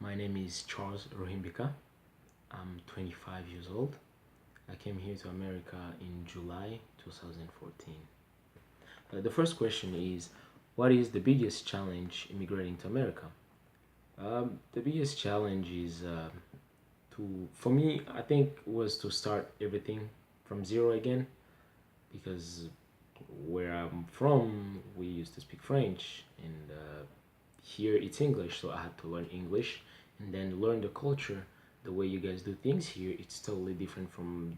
My name is Charles Rohimbika. I'm 25 years old. I came here to America in July 2014. The first question is, what is the biggest challenge immigrating to America? The biggest challenge is for me, I think, was to start everything from zero again because where I'm from, we used to speak French, and here it's English, so I had to learn English and then learn the culture. The way you guys do things here, it's totally different from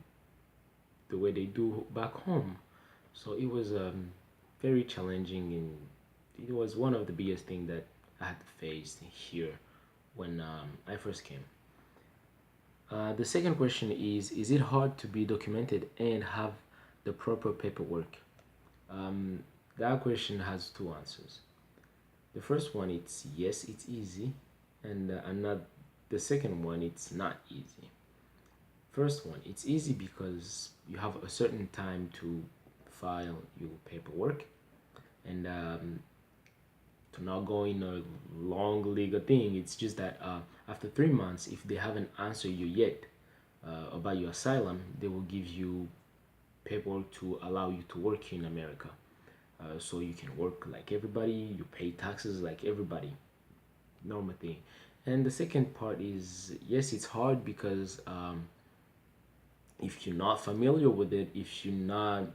the way they do back home. So it was very challenging, and it was one of the biggest things that I had to face here when I first came. The second question is it hard to be documented and have the proper paperwork? Um, that question has two answers. The first one, it's yes, it's easy, and not the second one, it's not easy. First one, it's easy because you have a certain time to file your paperwork, and to not go in a long legal thing. It's just that after 3 months, if they haven't answered you yet about your asylum, they will give you paperwork to allow you to work here in America. So you can work like everybody, you pay taxes like everybody, normal thing. And the second part is yes, it's hard because if you're not familiar with it, if you're not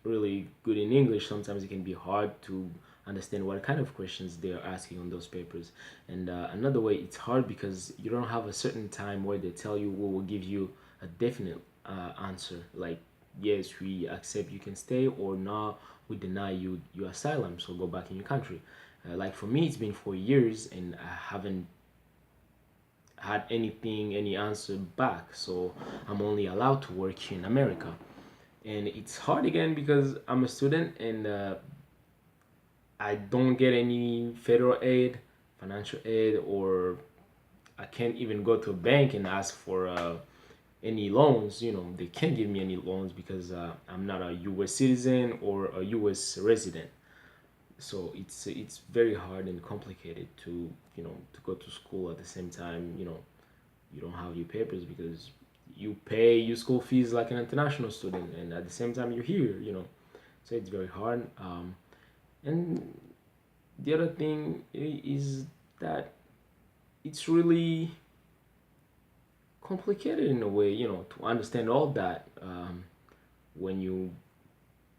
really good in English, sometimes it can be hard to understand what kind of questions they are asking on those papers. And another way, it's hard because you don't have a certain time where they tell you we will give you a definite answer, like yes, we accept you can stay, or no, we deny you your asylum, so go back in your country. Like for me, it's been 4 years and I haven't had any answer back, so I'm only allowed to work here in America. And it's hard again because I'm a student and I don't get any federal aid, financial aid, or I can't even go to a bank and ask for any loans. They can't give me any loans because I'm not a U.S. citizen or a U.S. resident. So it's very hard and complicated to go to school at the same time. You don't have your papers because you pay your school fees like an international student, and at the same time you're here. So it's very hard. And the other thing is that it's really complicated in a way, to understand all that when you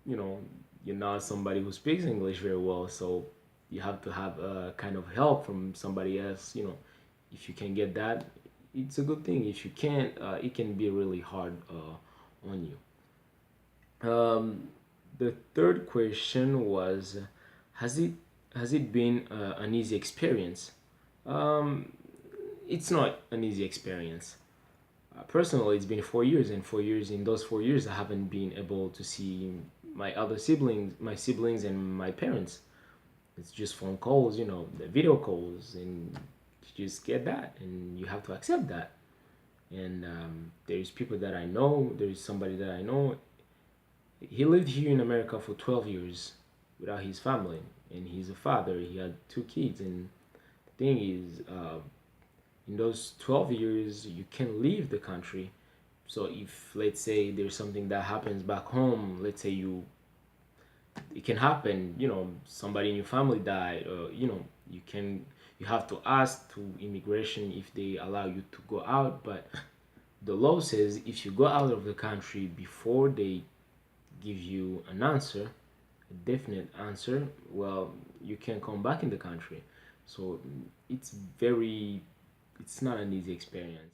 know, you're not somebody who speaks English very well. So you have to have a kind of help from somebody else. If you can get that, it's a good thing. If you can't, it can be really hard on you. The third question was, has it has it been an easy experience? Um, it's not an easy experience. Personally, it's been 4 years, and 4 years in those 4 years, I haven't been able to see my siblings, and my parents. It's just phone calls, the video calls, and you just get that, and you have to accept that. And there's people that I know. There's somebody that I know. He lived here in America for 12 years without his family, and he's a father. He had two kids, and the thing is, in those 12 years, you can leave the country. So if, let's say, there's something that happens back home, let's say it can happen, somebody in your family died, you have to ask to immigration if they allow you to go out. But the law says if you go out of the country before they give you an answer, a definite answer, well, you can come back in the country. So it's very, it's not an easy experience.